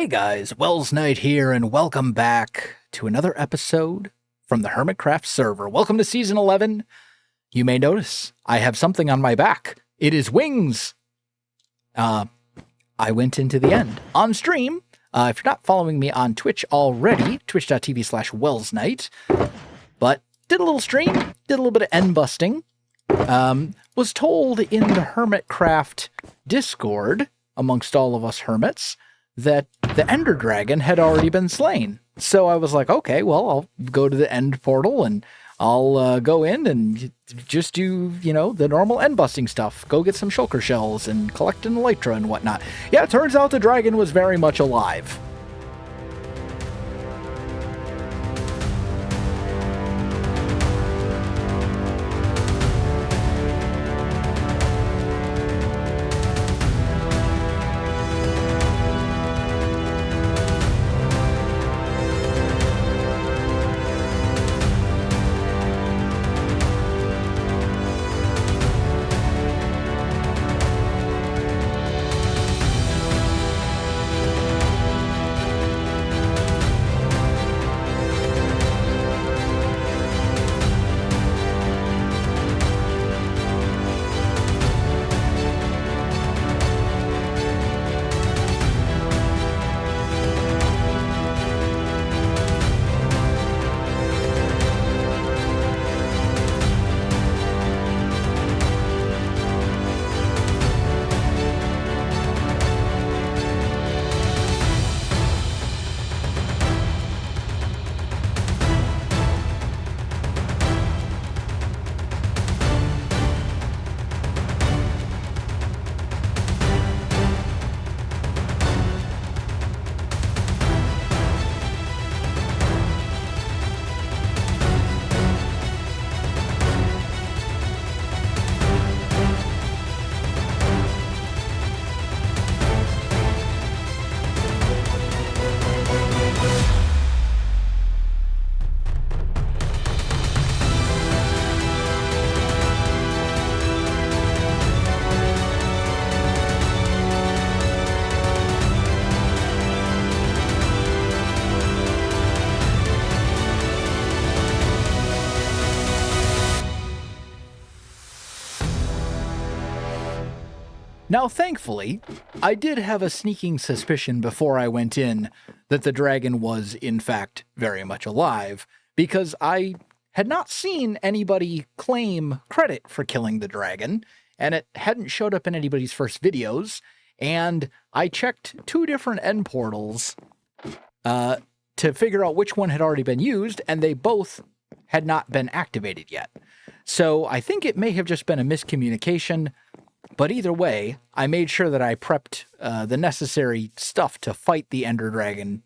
Hey guys, Welsknight here, and welcome back to another episode from the Hermitcraft server. Welcome to Season 11. You may notice I have something on my back. It is wings. I went into the end on stream. If you're not following me on Twitch already, twitch.tv/Welsknight, but did a little stream, did a little bit of end busting, was told in the Hermitcraft Discord, amongst all of us hermits, that the Ender Dragon had already been slain. So I was like, okay, well, I'll go to the end portal and I'll go in and just do, the normal end busting stuff. Go get some shulker shells and collect an elytra and whatnot. Yeah, it turns out the dragon was very much alive. Now, thankfully, I did have a sneaking suspicion before I went in that the dragon was, in fact, very much alive, because I had not seen anybody claim credit for killing the dragon, and it hadn't showed up in anybody's first videos, and I checked 2 different end portals to figure out which one had already been used, and they both had not been activated yet. So I think it may have just been a miscommunication. But either way, I made sure that I prepped the necessary stuff to fight the Ender Dragon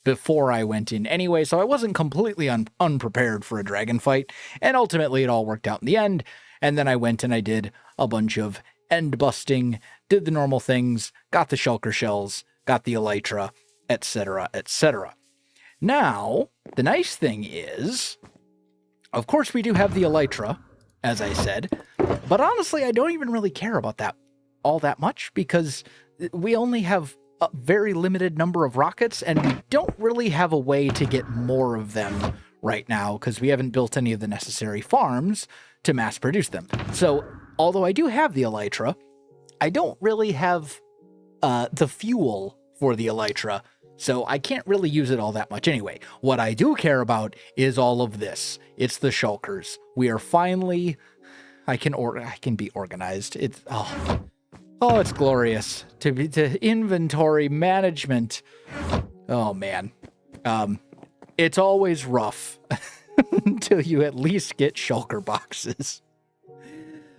before I went in anyway, so I wasn't completely unprepared for a dragon fight, and ultimately it all worked out in the end, and then I went and I did a bunch of end busting, did the normal things, got the shulker shells, got the elytra, etc., etc. Now, the nice thing is, of course we do have the elytra, as I said, but honestly, I don't even really care about that all that much because we only have a very limited number of rockets and we don't really have a way to get more of them right now because we haven't built any of the necessary farms to mass produce them. So, although I do have the elytra, I don't really have the fuel for the elytra, so I can't really use it all that much anyway. What I do care about is all of this. It's the shulkers. We are finally... I can be organized. It's it's glorious to inventory management. Oh man, it's always rough until you at least get shulker boxes.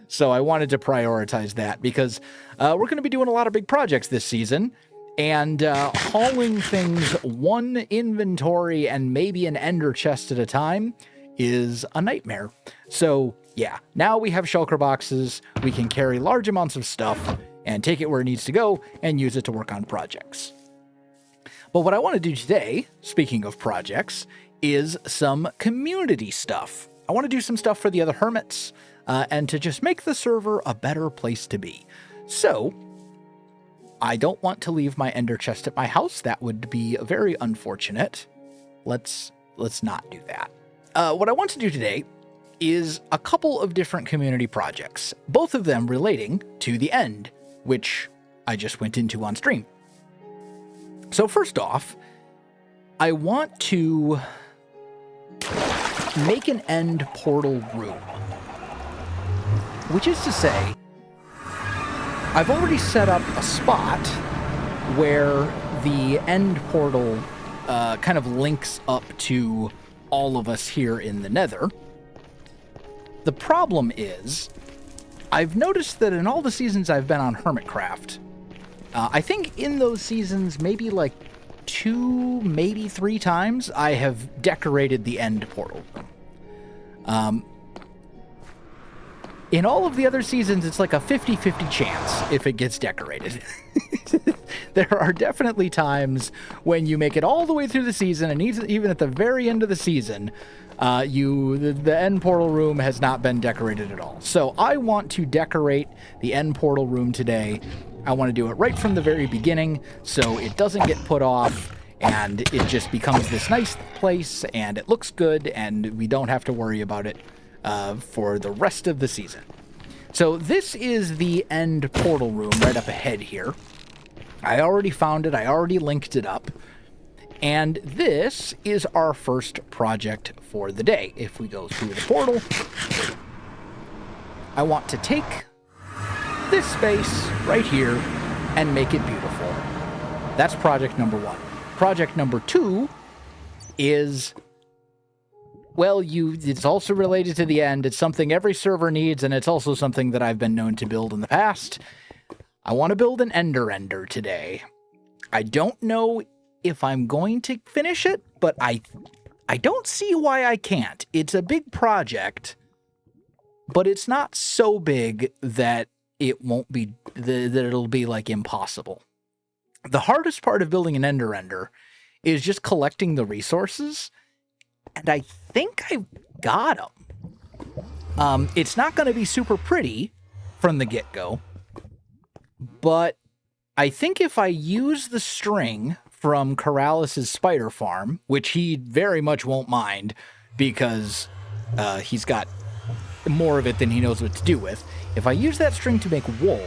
So I wanted to prioritize that because we're going to be doing a lot of big projects this season, and hauling things one inventory and maybe an ender chest at a time is a nightmare. So yeah, now we have shulker boxes, we can carry large amounts of stuff and take it where it needs to go and use it to work on projects. But what I want to do today, speaking of projects, is some community stuff. I want to do some stuff for the other hermits, and to just make the server a better place to be. So, I don't want to leave my ender chest at my house. That would be very unfortunate. Let's not do that. What I want to do today is a couple of different community projects, both of them relating to the end, which I just went into on stream. So first off, I want to make an end portal room, which is to say, I've already set up a spot where the end portal kind of links up to all of us here in the Nether. The problem is, I've noticed that in all the seasons I've been on Hermitcraft, I think in those seasons, maybe like 2, maybe 3 times, I have decorated the end portal room. In all of the other seasons, it's like a 50-50 chance if it gets decorated. There are definitely times when you make it all the way through the season, and even at the very end of the season, the end portal room has not been decorated at all. So I want to decorate the end portal room today. I want to do it right from the very beginning so it doesn't get put off and it just becomes this nice place and it looks good and we don't have to worry about it for the rest of the season. So this is the end portal room right up ahead here. I already found it. I already linked it up. And this is our first project for the day. If we go through the portal, I want to take this space right here and make it beautiful. That's project number 1. Project number 2 is, well, it's also related to the end. It's something every server needs, and it's also something that I've been known to build in the past. I want to build an ender today. I don't know if I'm going to finish it, but I don't see why I can't. It's a big project, but it's not so big that it won't be, that it'll be like impossible. The hardest part of building an ender is just collecting the resources, and I think I've got them. It's not going to be super pretty from the get-go, but I think if I use the string from Corralis's spider farm, which he very much won't mind because he's got more of it than he knows what to do with, if I use that string to make wool,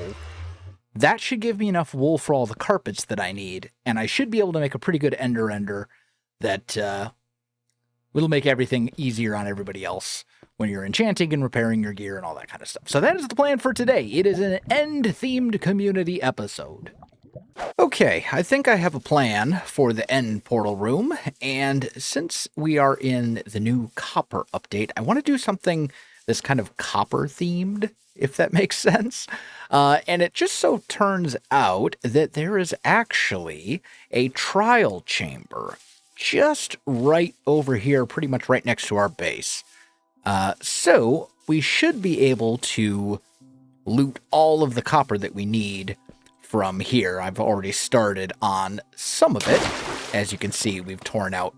that should give me enough wool for all the carpets that I need, and I should be able to make a pretty good ender that will make everything easier on everybody else when you're enchanting and repairing your gear and all that kind of stuff. So that is the plan for today. It is an end-themed community episode. Okay, I think I have a plan for the end portal room, and since we are in the new copper update, I want to do something that's kind of copper-themed, if that makes sense. And it just so turns out that there is actually a trial chamber just right over here, pretty much right next to our base. So we should be able to loot all of the copper that we need from here. I've already started on some of it. As you can see, we've torn out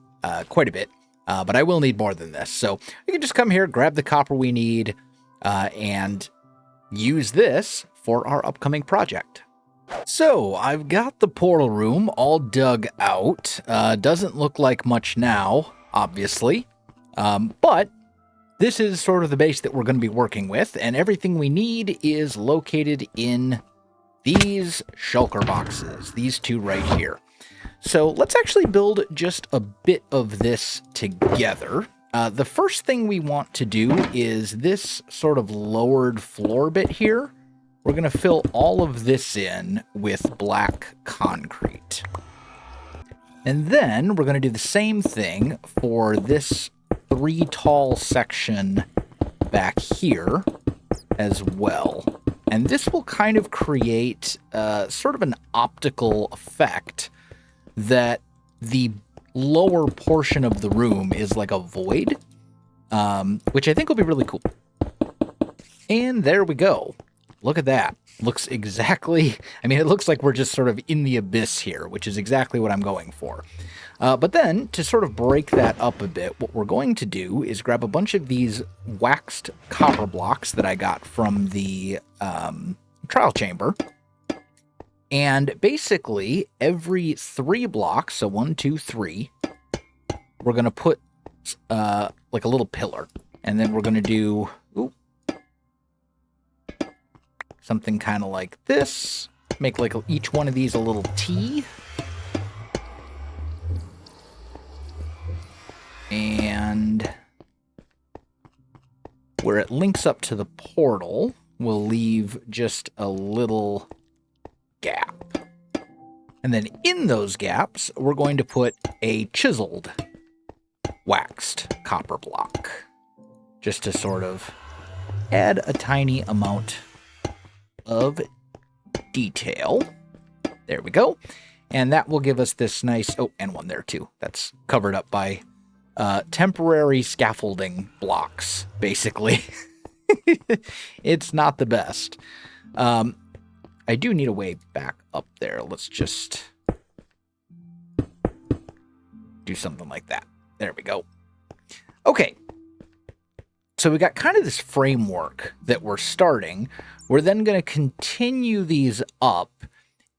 quite a bit, but I will need more than this. So we can just come here, grab the copper we need, and use this for our upcoming project. So I've got the portal room all dug out. Doesn't look like much now, obviously, but this is sort of the base that we're going to be working with, and everything we need is located in these shulker boxes, these 2 right here. So let's actually build just a bit of this together. The first thing we want to do is this sort of lowered floor bit here. We're going to fill all of this in with black concrete. And then we're going to do the same thing for this 3 tall section back here as well. And this will kind of create sort of an optical effect that the lower portion of the room is like a void, which I think will be really cool. And there we go. Look at that. Looks exactly, I mean, it looks like we're just sort of in the abyss here, which is exactly what I'm going for. But then, to sort of break that up a bit, what we're going to do is grab a bunch of these waxed copper blocks that I got from the trial chamber. And basically, every 3 blocks, so 1, 2, 3, we're going to put like a little pillar. And then we're going to do something kind of like this. Make like each one of these a little T. And where it links up to the portal, we'll leave just a little gap. And then in those gaps, we're going to put a chiseled waxed copper block, just to sort of add a tiny amount of detail. There we go. And that will give us this nice, oh, and one there too. That's covered up by temporary scaffolding blocks, basically. It's not the best. I do need a way back up there. Let's just do something like that. There we go. Okay. So we got kind of this framework that we're starting. We're then going to continue these up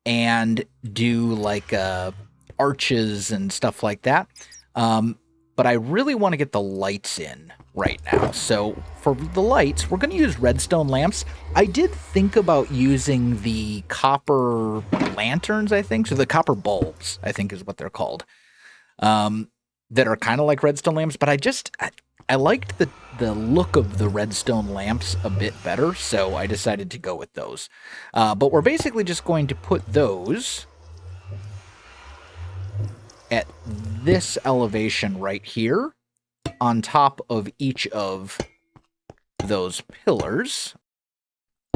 and do like arches and stuff like that. But I really want to get the lights in right now. So for the lights, we're going to use redstone lamps. I did think about using the copper lanterns, I think. So the copper bulbs, I think is what they're called. That are kind of like redstone lamps. But I liked the look of the redstone lamps a bit better. So I decided to go with those. But we're basically just going to put those at this elevation right here on top of each of those pillars.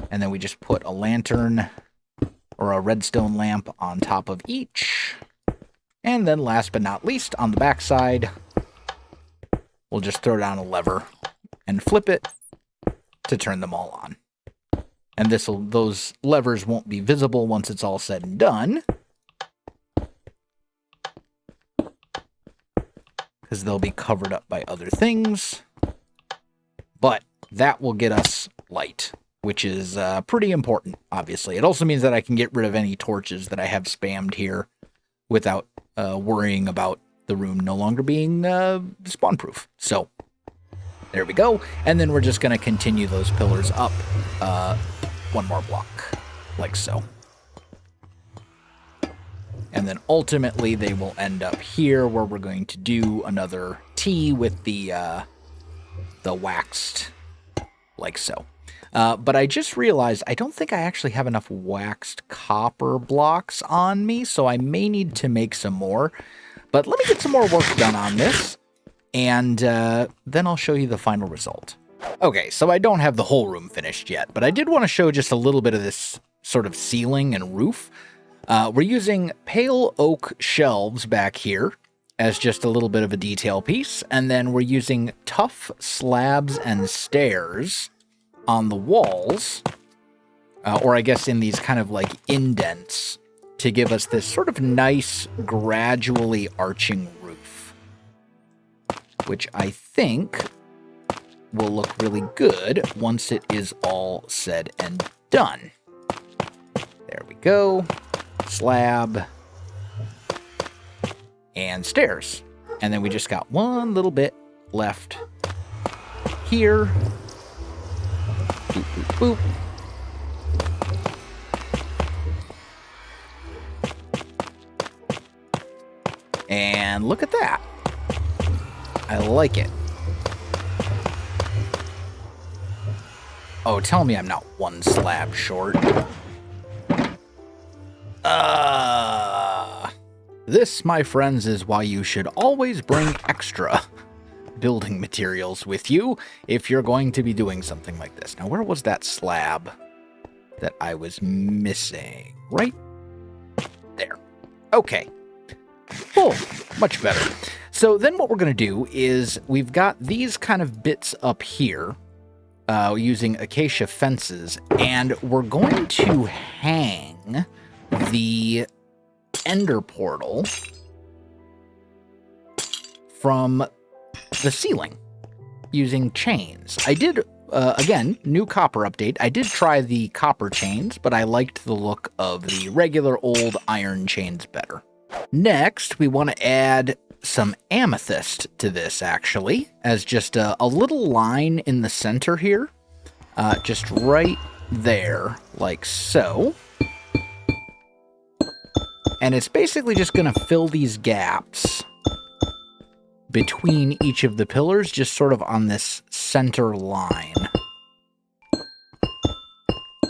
And then we just put a lantern or a redstone lamp on top of each. And then last but not least, on the back side, we'll just throw down a lever and flip it to turn them all on. And those levers won't be visible once it's all said and done, because they'll be covered up by other things. But that will get us light, which is pretty important, obviously. It also means that I can get rid of any torches that I have spammed here without worrying about the room no longer being spawn-proof. So there we go. And then we're just going to continue those pillars up one more block, like so. And then ultimately they will end up here where we're going to do another T with the waxed, like so. But I just realized I don't think I actually have enough waxed copper blocks on me, so I may need to make some more. But let me get some more work done on this, and then I'll show you the final result. Okay, so I don't have the whole room finished yet, but I did want to show just a little bit of this sort of ceiling and roof. We're using pale oak shelves back here as just a little bit of a detail piece, and then we're using tough slabs and stairs on the walls, or I guess in these kind of like indents, to give us this sort of nice, gradually arching roof, which I think will look really good once it is all said and done. There we go. Slab and stairs. And then we just got one little bit left here. Boop, boop, boop. And look at that. I like it. Oh, tell me I'm not one slab short. This, my friends, is why you should always bring extra building materials with you if you're going to be doing something like this. Now, where was that slab that I was missing? Right there. Okay. Oh, much better. So then what we're going to do is we've got these kind of bits up here using acacia fences, and we're going to hang the ender portal from the ceiling using chains. I did again, new copper update. I did try the copper chains, but I liked the look of the regular old iron chains better. Next, we want to add some amethyst to this, actually, as just a little line in the center here. Just right there, like so. And it's basically just going to fill these gaps between each of the pillars, just sort of on this center line.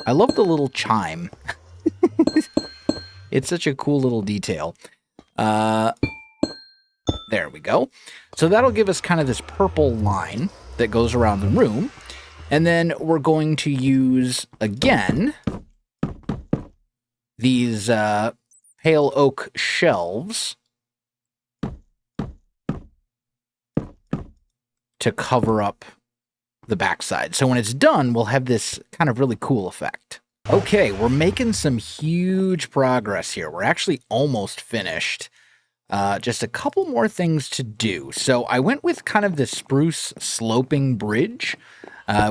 I love the little chime. It's such a cool little detail. There we go. So that'll give us kind of this purple line that goes around the room. And then we're going to use, again, these pale oak shelves to cover up the backside. So when it's done, we'll have this kind of really cool effect. Okay, we're making some huge progress here. We're actually almost finished. Just a couple more things to do. So I went with kind of the spruce sloping bridge,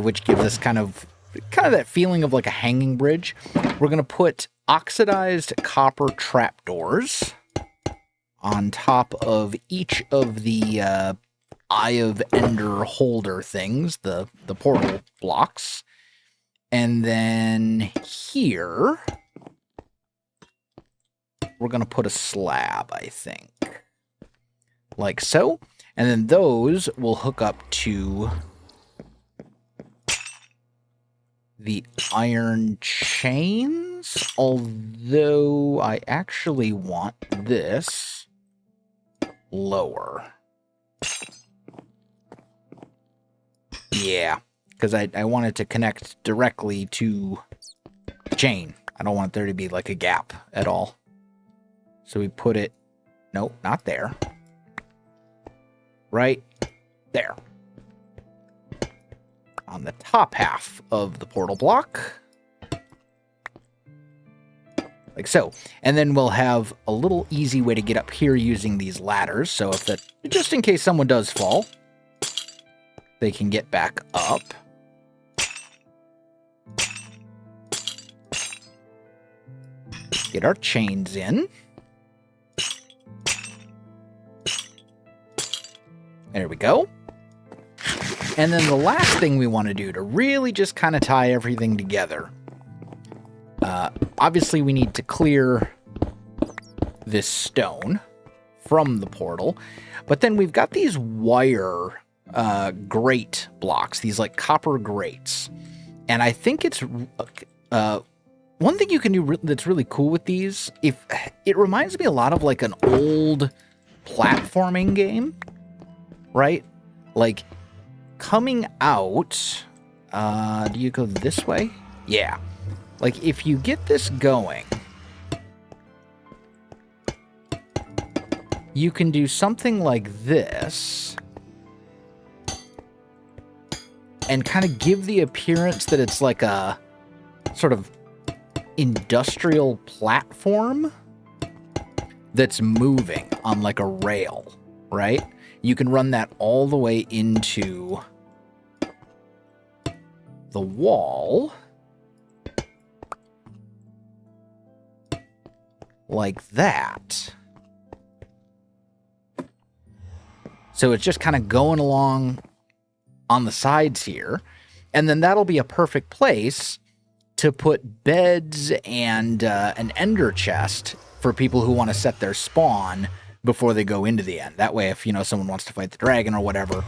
which gives us kind of that feeling of like a hanging bridge. We're going to put oxidized copper trapdoors on top of each of the Eye of Ender holder things, the portal blocks. And then here, we're going to put a slab, I think. Like so. And then those will hook up to the iron chains, although I actually want this lower. Yeah, because I want it to connect directly to the chain. I don't want there to be like a gap at all. So we put it, nope, not there. Right there. On the top half of the portal block. Like so. And then we'll have a little easy way to get up here using these ladders. So if that, just in case someone does fall, they can get back up. Get our chains in. There we go. And then the last thing we want to do to really just kind of tie everything together. Obviously, we need to clear this stone from the portal. But then we've got these wire grate blocks, these like copper grates. And I think it's one thing you can do that's really cool with these. If it reminds me a lot of like an old platforming game, right? Like coming out, do you go this way? Yeah. Like if you get this going, you can do something like this and kind of give the appearance that it's like a sort of industrial platform that's moving on like a rail, right? You can run that all the way into the wall like that. So it's just kind of going along on the sides here. And then that'll be a perfect place to put beds and an ender chest for people who want to set their spawn before they go into the end. That way, if, you know, someone wants to fight the dragon or whatever,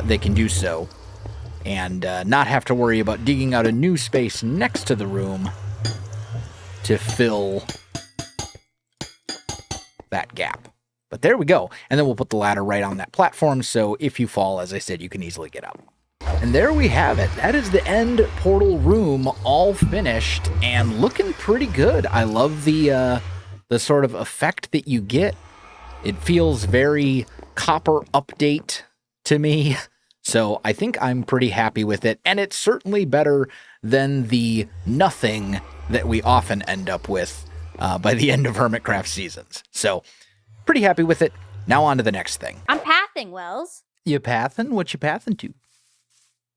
they can do so and not have to worry about digging out a new space next to the room to fill that gap. But there we go. And then we'll put the ladder right on that platform, so if you fall, as I said, you can easily get up. And there we have it. That is the end portal room all finished and looking pretty good. I love the sort of effect that you get. It feels very copper update to me. So I think I'm pretty happy with it. And it's certainly better than the nothing that we often end up with by the end of Hermitcraft seasons. So pretty happy with it. Now on to the next thing. I'm pathing, Wells. You pathing? What you pathing to?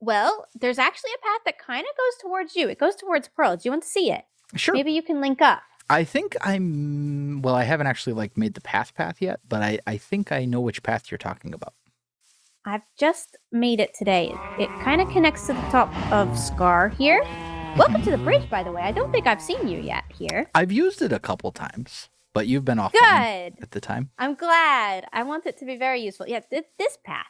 Well, there's actually a path that kind of goes towards you. It goes towards Pearl. Do you want to see it? Sure. Maybe you can link up. I think I haven't actually made the path yet, but I think I know which path you're talking about. I've just made it today. It kind of connects to the top of Scar here. Welcome to the bridge, by the way. I don't think I've seen you yet here. I've used it a couple times, but you've been offline at the time. I'm glad. I want it to be very useful. Yeah, this path.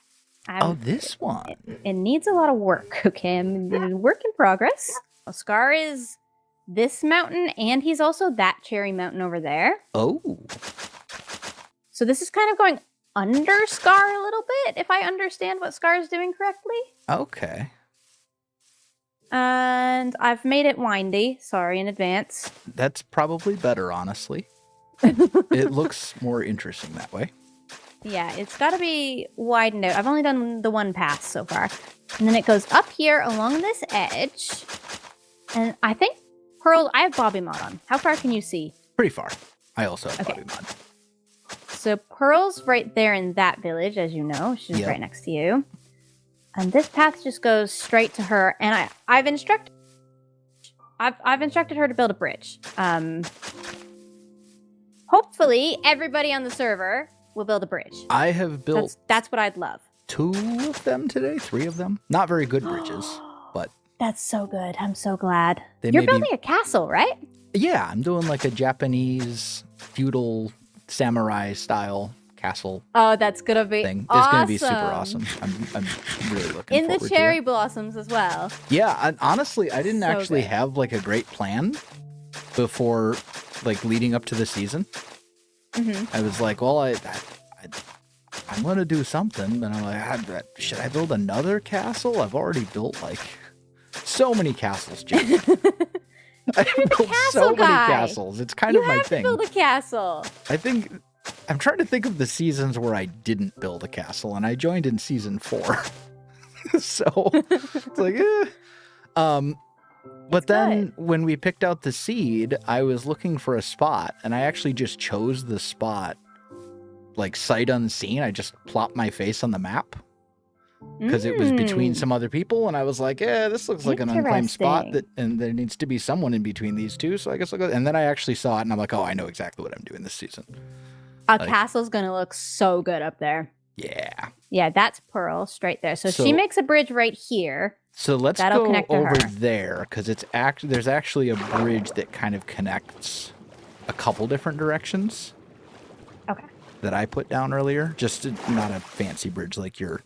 This one. It needs a lot of work, okay? I'm in work in progress. Well, Scar is this mountain, and he's also that cherry mountain over there. Oh. So this is kind of going under Scar a little bit, if I understand what Scar is doing correctly. Okay. And I've made it windy. Sorry in advance. That's probably better, honestly. It looks more interesting that way. Yeah, it's got to be widened out. I've only done the one pass so far. And then it goes up here along this edge. And I think Pearl, I have Bobby Mod on. How far can you see? Pretty far. I also have Bobby Mod. So Pearl's right there in that village, as you know. She's right next to you. And this path just goes straight to her. And I've instructed her to build a bridge. Hopefully, everybody on the server will build a bridge. I have built... That's what I'd love. 2 of them today, 3 of them. Not very good bridges, but... That's so good. I'm so glad. You're building a castle, right? Yeah, I'm doing like a Japanese feudal samurai style castle. Oh, that's gonna be thing. Awesome. It's gonna be super awesome. I'm really looking forward to it. In the cherry blossoms as well. Yeah, honestly, I didn't actually have like a great plan before like leading up to the season. I was like, well, I'm gonna do something, and I'm like, should I build another castle? I've already built like so many castles, Jake. I've built so many castles. It's kind of my thing. You have to build a castle. I'm trying to think of the seasons where I didn't build a castle, and I joined in season 4. So it's like, But then when we picked out the seed, I was looking for a spot, and I actually just chose the spot, like sight unseen. I just plopped my face on the map because it was between some other people, and I was like, yeah, this looks like an unclaimed spot, and there needs to be someone in between these two, so I guess I'll go. And then I actually saw it, and I'm like, oh, I know exactly what I'm doing this season. A castle's going to look so good up there. Yeah. Yeah, that's Pearl straight there. So she makes a bridge right here. So let's go over there, because there's actually a bridge that kind of connects a couple different directions. Okay. That I put down earlier. Just not a fancy bridge like your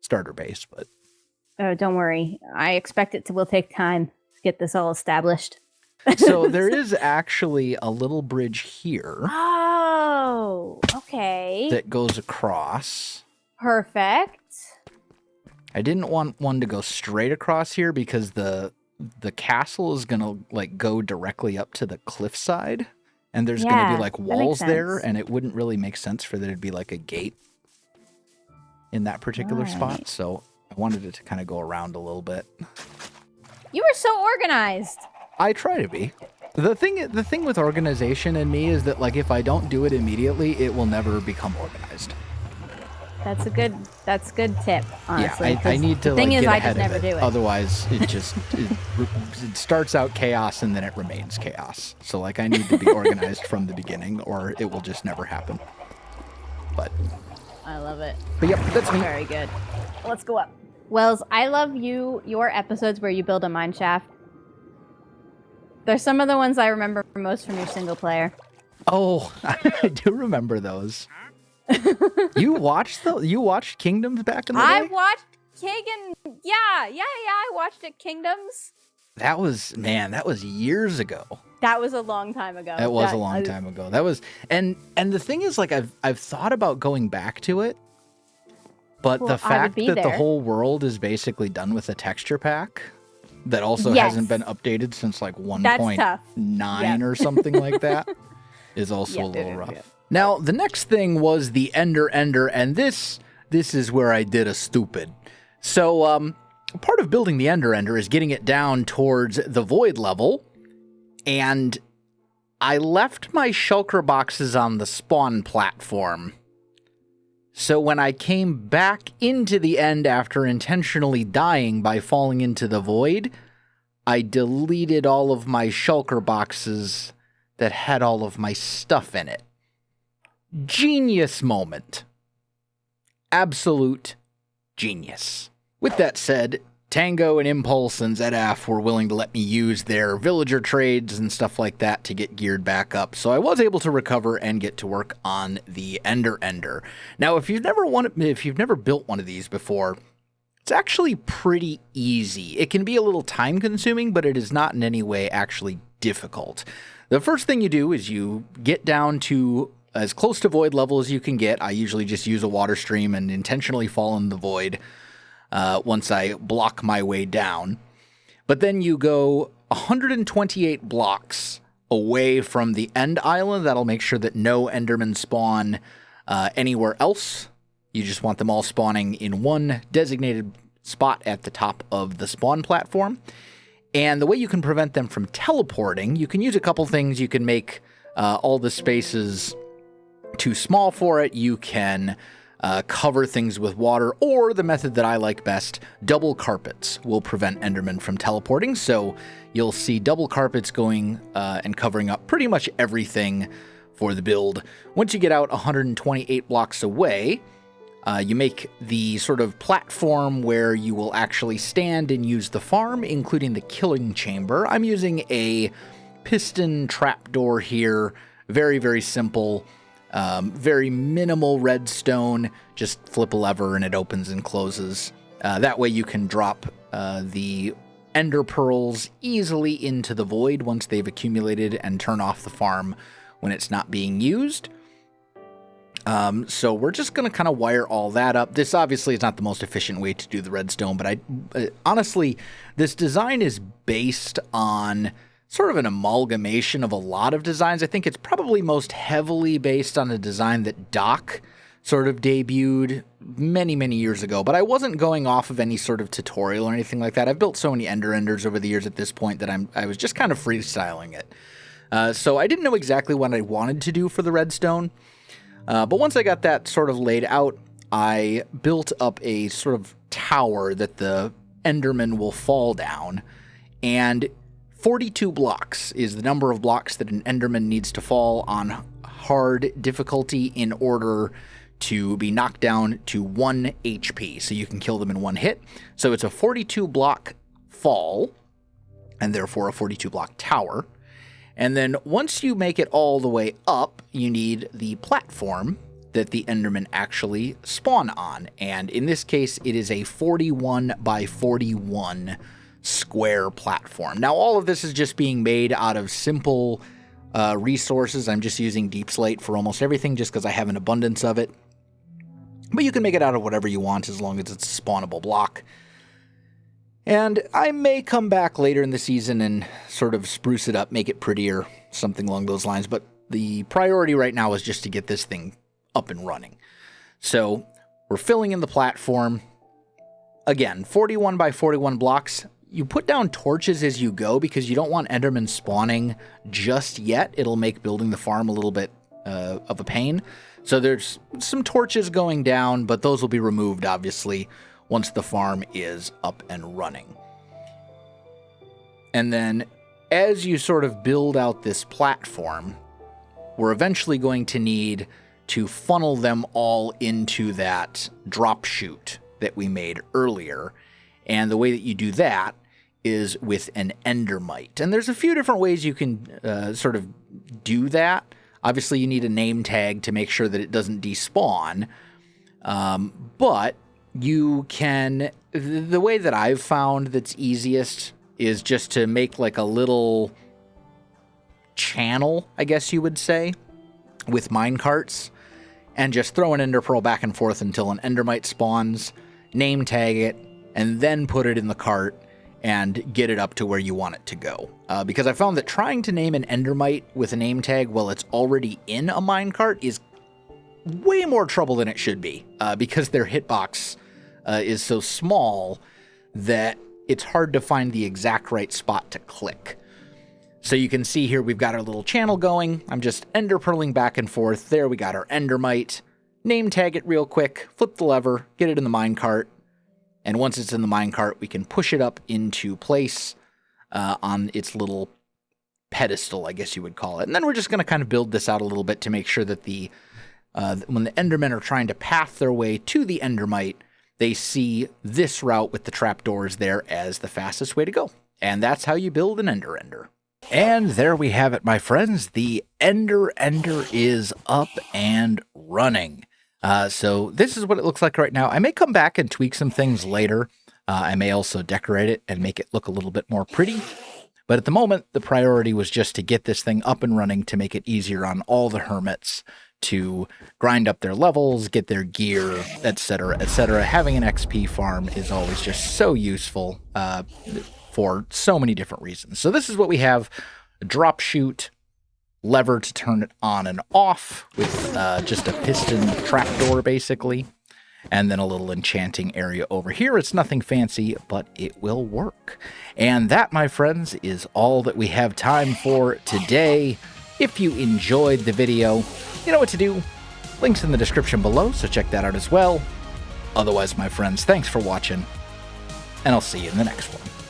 starter base, but... Oh, don't worry. I expect it will take time to get this all established. So there is actually a little bridge here. Oh, okay. That goes across. Perfect. I didn't want one to go straight across here because the castle is going to like go directly up to the cliffside, and there's going to be like walls there, and it wouldn't really make sense for there to be like a gate in that particular spot. So I wanted it to kind of go around a little bit. You were so organized. I try to be. The thing with organization in me is that like if I don't do it immediately, it will never become organized. That's a good tip, honestly. Yeah, I need to get ahead of it. Otherwise, it just it starts out chaos and then it remains chaos. So like I need to be organized from the beginning, or it will just never happen. But I love it. But yep, that's me. Very good. Let's go up. Wells, I love your episodes where you build a mine shaft. They're some of the ones I remember most from your single player. Oh, I do remember those. You watched Kingdoms back in the day? I watched Yeah, I watched it Kingdoms. That was years ago. That was a long time ago. That was a long time ago. That was and the thing is like I've thought about going back to it. But the fact that the whole world is basically done with a texture pack that also hasn't been updated since like 1.9 or something like that is also a little rough. Yeah. Now, the next thing was the Ender, and this is where I did a stupid. So, part of building the Ender is getting it down towards the void level, and I left my shulker boxes on the spawn platform. So when I came back into the end after intentionally dying by falling into the void, I deleted all of my shulker boxes that had all of my stuff in it. Genius moment. Absolute genius. With that said, Tango and Impulse and Zedaf were willing to let me use their villager trades and stuff like that to get geared back up, so I was able to recover and get to work on the Ender. Now, if you've never built one of these before, it's actually pretty easy. It can be a little time-consuming, but it is not in any way actually difficult. The first thing you do is you get down to as close to void level as you can get. I usually just use a water stream and intentionally fall in the void once I block my way down. But then you go 128 blocks away from the end island. That'll make sure that no Endermen spawn anywhere else. You just want them all spawning in one designated spot at the top of the spawn platform. And the way you can prevent them from teleporting, you can use a couple things. You can make all the spaces too small for it. You can cover things with water, or the method that I like best, double carpets will prevent Endermen from teleporting. So you'll see double carpets going and covering up pretty much everything for the build. Once you get out 128 blocks away, you make the sort of platform where you will actually stand and use the farm, including the killing chamber. I'm using a piston trapdoor here. Very, very simple. Very minimal redstone. Just flip a lever and it opens and closes. That way you can drop the ender pearls easily into the void once they've accumulated and turn off the farm when it's not being used. So we're just going to kind of wire all that up. This obviously is not the most efficient way to do the redstone, but honestly, this design is based on sort of an amalgamation of a lot of designs. I think it's probably most heavily based on a design that Doc sort of debuted many, many years ago, but I wasn't going off of any sort of tutorial or anything like that. I've built so many enders over the years at this point that I was just kind of freestyling it. So I didn't know exactly what I wanted to do for the redstone. But once I got that sort of laid out, I built up a sort of tower that the Enderman will fall down. And 42 blocks is the number of blocks that an Enderman needs to fall on hard difficulty in order to be knocked down to 1 HP. So you can kill them in one hit. So it's a 42 block fall, and therefore a 42 block tower. And then once you make it all the way up, you need the platform that the Endermen actually spawn on. And in this case, it is a 41 by 41 square platform. Now, all of this is just being made out of simple resources. I'm just using deep slate for almost everything just because I have an abundance of it. But you can make it out of whatever you want as long as it's a spawnable block. And I may come back later in the season and sort of spruce it up, make it prettier, something along those lines. But the priority right now is just to get this thing up and running. So we're filling in the platform. Again, 41 by 41 blocks. You put down torches as you go because you don't want Endermen spawning just yet. It'll make building the farm a little bit of a pain. So there's some torches going down, but those will be removed, obviously, once the farm is up and running. And then as you sort of build out this platform, we're eventually going to need to funnel them all into that drop chute that we made earlier. And the way that you do that is with an endermite. And there's a few different ways you can sort of do that. Obviously, you need a name tag to make sure that it doesn't despawn. But you can, the way that I've found that's easiest is just to make like a little channel, I guess you would say, with minecarts, and just throw an ender pearl back and forth until an endermite spawns, name tag it, and then put it in the cart and get it up to where you want it to go. Because I found that trying to name an endermite with a name tag while it's already in a minecart is way more trouble than it should be, because their hitbox is so small that it's hard to find the exact right spot to click. So you can see here we've got our little channel going. I'm just ender pearling back and forth. There we got our endermite. name tag it real quick, flip the lever, get it in the minecart, and once it's in the minecart, we can push it up into place on its little pedestal, I guess you would call it. And then we're just going to kind of build this out a little bit to make sure that when the Endermen are trying to path their way to the Endermite, they see this route with the trapdoors there as the fastest way to go. And that's how you build an Ender. And there we have it, my friends. The Ender is up and running. So this is what it looks like right now. I may come back and tweak some things later. I may also decorate it and make it look a little bit more pretty. But at the moment, the priority was just to get this thing up and running to make it easier on all the hermits to grind up their levels, get their gear, etc., etc. Having an XP farm is always just so useful for so many different reasons. So this is what we have: a drop chute, lever to turn it on and off with just a piston trapdoor, basically, and then a little enchanting area over here. It's nothing fancy, but it will work. And that, my friends, is all that we have time for today. If you enjoyed the video, you know what to do. Links in the description below, so check that out as well. Otherwise, my friends, thanks for watching, and I'll see you in the next one.